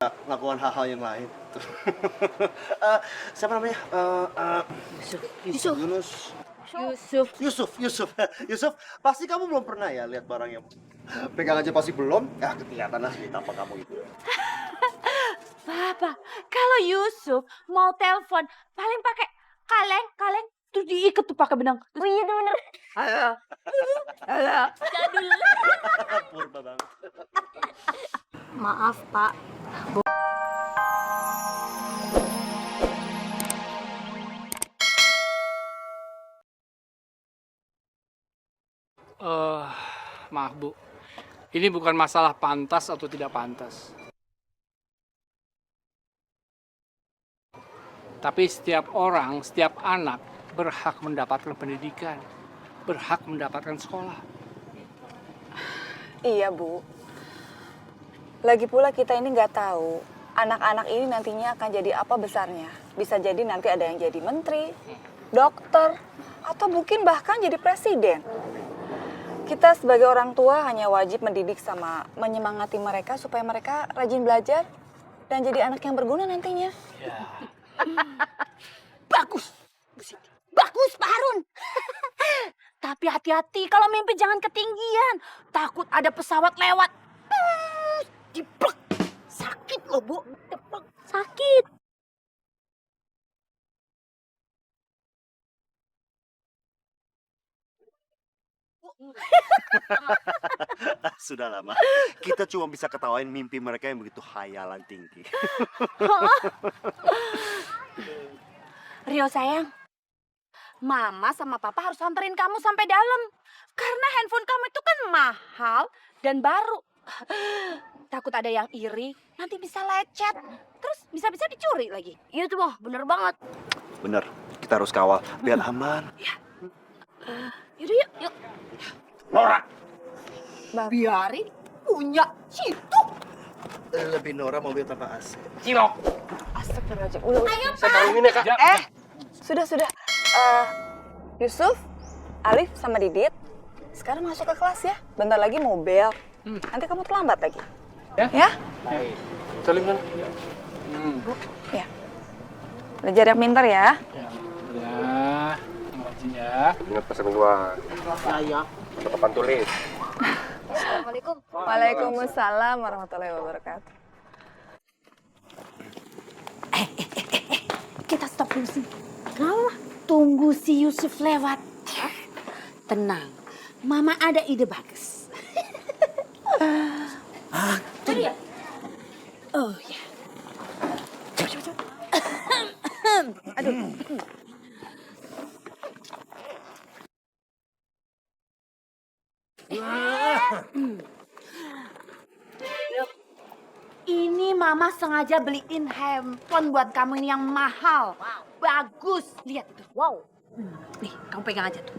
bisa melakukan hal-hal yang lain. Siapa namanya? Yusuf. Yunus. Yusuf. Yusuf, pasti kamu belum pernah ya lihat barang yang pegang aja pasti belum. Ya kelihatan lah di tapak kamu itu. Papa, kalau Yusuf mau telepon paling pakai kaleng, terus diikat tuh pakai benang. Oh iya tuh bener. Halo. Jadul. Purba banget. Maaf, Pak. Maaf Bu, ini bukan masalah pantas atau tidak pantas. Tapi setiap orang, setiap anak berhak mendapatkan pendidikan, berhak mendapatkan sekolah. Iya, Bu. Lagi pula kita ini nggak tahu anak-anak ini nantinya akan jadi apa besarnya. Bisa jadi nanti ada yang jadi menteri, dokter, atau mungkin bahkan jadi presiden. Kita sebagai orang tua hanya wajib mendidik sama menyemangati mereka supaya mereka rajin belajar dan jadi anak yang berguna nantinya. Ya. Bagus, Bu Siti. Bagus, Pak Harun. Tapi hati-hati kalau mimpi jangan ketinggian. Takut ada pesawat lewat. Diplek. Sakit loh, Bu. Diplek. Sakit. Sudah lama. Kita cuma bisa ketawain mimpi mereka yang begitu hayalan tinggi. Rio sayang, Mama sama Papa harus anterin kamu sampai dalam. Karena handphone kamu itu kan mahal dan baru. Takut ada yang iri, nanti bisa lecet. Terus bisa-bisa dicuri lagi. Iya tuh, Mah, bener banget. Bener, kita harus kawal biar aman. Yaudah yuk, yuk. Nora! Biarin punya situ. Lebih Nora mobil tanpa AC. Cilok. Astagfirullahaladzim. Udah. Ayo, Saya bangunin ya, Kak. Sudah. Yusuf, Alif, sama Didit, sekarang masuk ke kelas ya. Bentar lagi mau bel. Nanti kamu terlambat lagi. Ya? Baik. Salim kan? Ya. Belajar yang pintar ya. Ya, rajin ya. Ingat pesan gua. Saya. Untuk papan tulis. Assalamualaikum. Waalaikumsalam warahmatullahi wabarakatuh. Kita stop dulu sini. Kenapa? Tunggu si Yusuf lewat. Tenang, Mama ada ide bagus. Jadi ya? Oh ya. Coba. Aduh. Ini Mama sengaja beliin handphone buat kamu ini yang mahal. Wow. Bagus. Lihat tuh. Wow. Nih, kamu pegang aja tuh.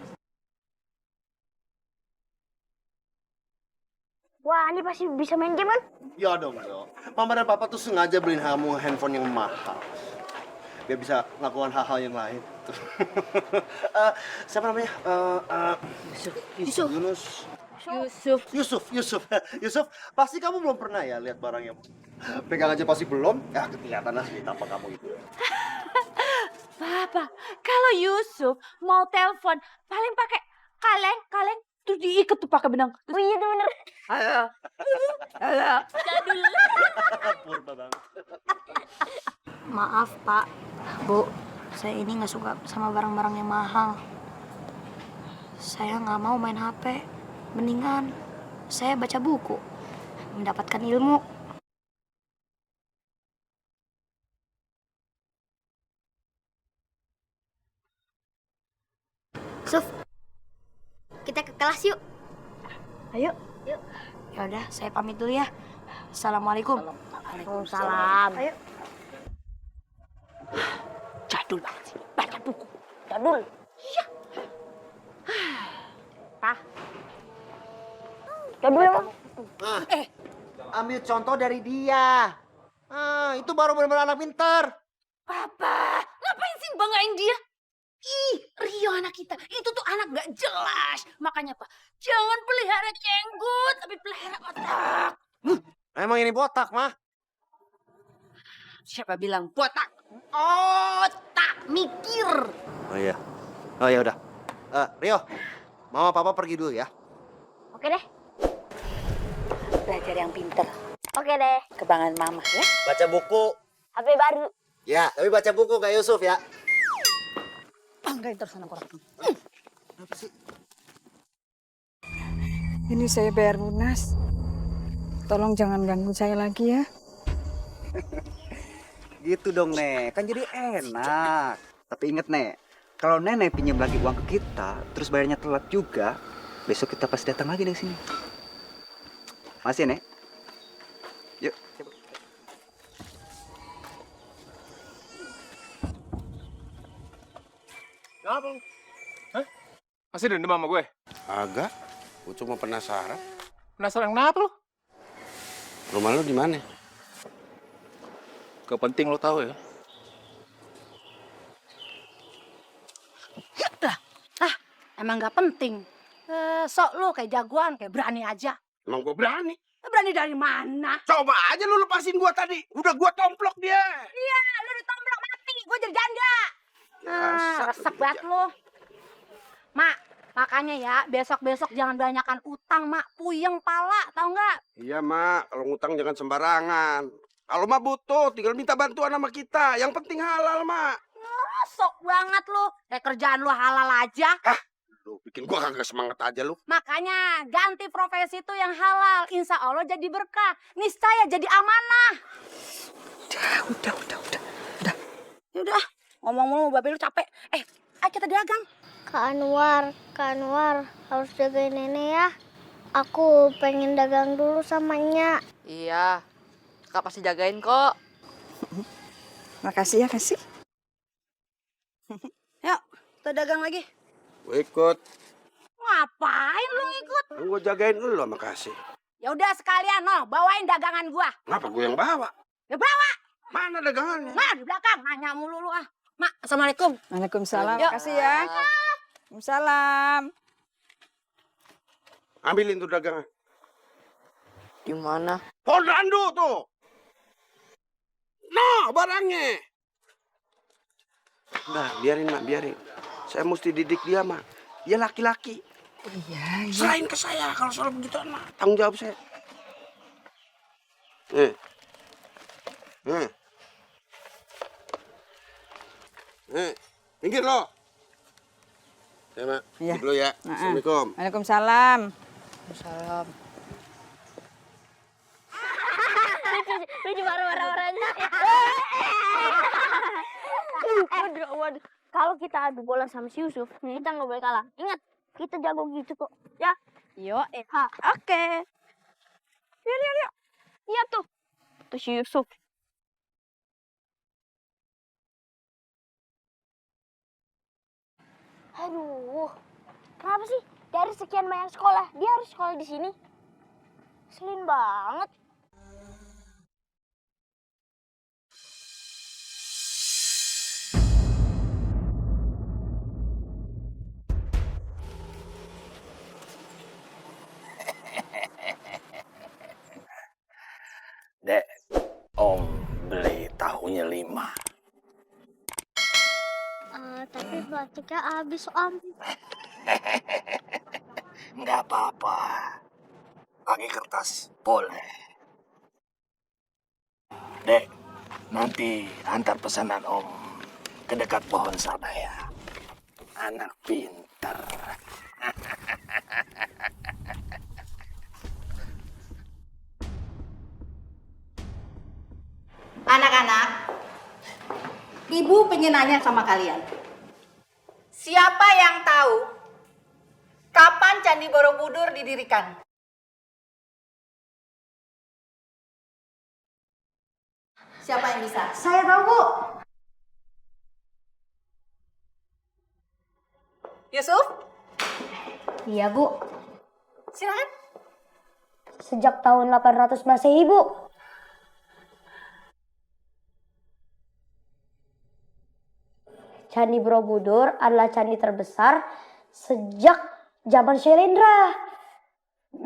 Wah, ini pasti bisa main game kan? Ya dong. Mama dan Papa tuh sengaja beliin kamu handphone yang mahal. Biar bisa melakukan hal-hal yang lain. Siapa namanya? Yunus. Yusuf, pasti kamu belum pernah ya lihat barang yang pegang aja pasti belum. Ya kelihatan lah di tapak kamu itu. Papa, kalau Yusuf mau telepon paling pakai kaleng, terus diikat tuh pakai benang. Oh iya tuh bener. Halo. Jadul. Purba banget. Maaf, Pak. Bu, saya ini nggak suka sama barang-barang yang mahal. Saya nggak mau main HP. Mendingan saya baca buku, mendapatkan ilmu. Suf, kita ke kelas yuk. Ayo. Yuk. Ya udah, saya pamit dulu ya. Assalamualaikum. Waalaikumsalam. Ayo. Jadul banget sih. Baca buku. Jadul. Iya. Pak. Jadul emang. Ambil contoh dari dia. Itu baru benar-benar anak pintar. Papa, ngapain sih banggain dia? Ih, Rio anak kita. Itu tuh anak gak jelas. Makanya, Pak, jangan pelihara jenggot, tapi pelihara otak. Emang ini botak, mah? Siapa bilang botak? Otak mikir. Oh iya. Oh ya udah. Rio, Mama Papa pergi dulu ya. Oke deh. Belajar yang pinter. Oke deh. Kebanggaan mama ya. Baca buku. HP baru. Ya, tapi baca buku kayak Yusuf ya. Banggain terus anak orang. Apa sih? Ini saya bayar lunas. Tolong jangan ganggu saya lagi ya. Gitu dong, Nek. Kan jadi enak. Tapi inget, Nek. Kalau Nenek pinjam lagi uang ke kita, terus bayarnya telat juga, besok kita pasti datang lagi dari sini. Masih, Nek? Yuk. Kenapa lu? Masih dendam sama gue? Agak. Gue cuma penasaran. Penasaran kenapa lu? Rumah lu di mana? Gak penting lo tahu ya. Emang gak penting. Sok lu kayak jagoan, kayak berani aja. Emang gue berani. Berani dari mana? Coba aja lu lepasin gua tadi. Udah gua tomplok dia. Iya, lu ditomplok mati. Gue jadi janda. Resep banget lu. Mak, makanya ya besok-besok jangan banyakan utang, Mak. Puyeng pala, tau nggak? Iya, Mak. Kalau ngutang jangan sembarangan. Kalau Mak butuh, tinggal minta bantuan sama kita. Yang penting halal, Mak. Sok banget lu. Kayak kerjaan lu halal aja. Lu bikin gua kagak semangat aja lu. Makanya ganti profesi itu yang halal. Insya Allah jadi berkah. Niscaya jadi amanah. Udah. Yaudah, ngomong mulu babe lu capek. Ayo kita dagang. Kak Anwar harus jagain nenek ya. Aku pengen dagang dulu sama Nya. Iya, kakak pasti jagain kok. Makasih ya, kasih. Yuk, kita dagang lagi. Gua ikut. Ngapain lu ngikut? Kan gua jagain lu, makasih. Ya udah sekalian bawain dagangan gua. Kenapa gua yang bawa? Ya bawa. Mana dagangannya? Nah, di belakang nanya mulu lu ah. Mak, assalamualaikum. Waalaikumsalam. Yuk. Makasih ya. Waalaikumsalam. Ambilin tuh dagangan. Di mana? Pohon randu tuh. Nah, barangnya. Nah, biarin, Mak, biarin. Saya mesti didik dia, Mak. Dia laki-laki. Iya. Selain ke saya kalau soal begituan, Mak. Tanggung jawab saya. Minggir lo. Ya, Mak. Iya. Dulu ya. Assalamualaikum. Waalaikumsalam. Salam. Lucu marah-marahnya. Waduh. Kalau kita adu bola sama si Yusuf, kita nggak boleh kalah. Ingat, kita jago gitu kok. Ya. Yo, Oke. Lihat. Iya tuh. Tuh si Yusuf. Aduh. Kenapa sih dari sekian banyak sekolah, dia harus sekolah di sini? Selin banget. Dek, Om beli tahunya 5. Tapi plastiknya habis, Om. Nggak apa-apa. Pakai kertas boleh. Dek, nanti antar pesanan Om ke dekat pohon sabaya. Anak pinter. anak-anak, Ibu pengen nanya sama kalian. Siapa yang tahu kapan Candi Borobudur didirikan? Siapa yang bisa? Saya tahu, Bu. Yusuf, Iya, Bu. silakan. Sejak tahun 800 Masehi, Bu. Candi Borobudur adalah candi terbesar sejak zaman Syailendra.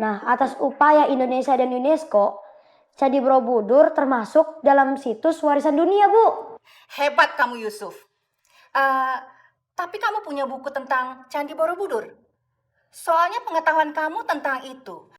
Nah, atas upaya Indonesia dan UNESCO, Candi Borobudur termasuk dalam situs warisan dunia, Bu. Hebat kamu Yusuf. Tapi kamu punya buku tentang Candi Borobudur? Soalnya pengetahuan kamu tentang itu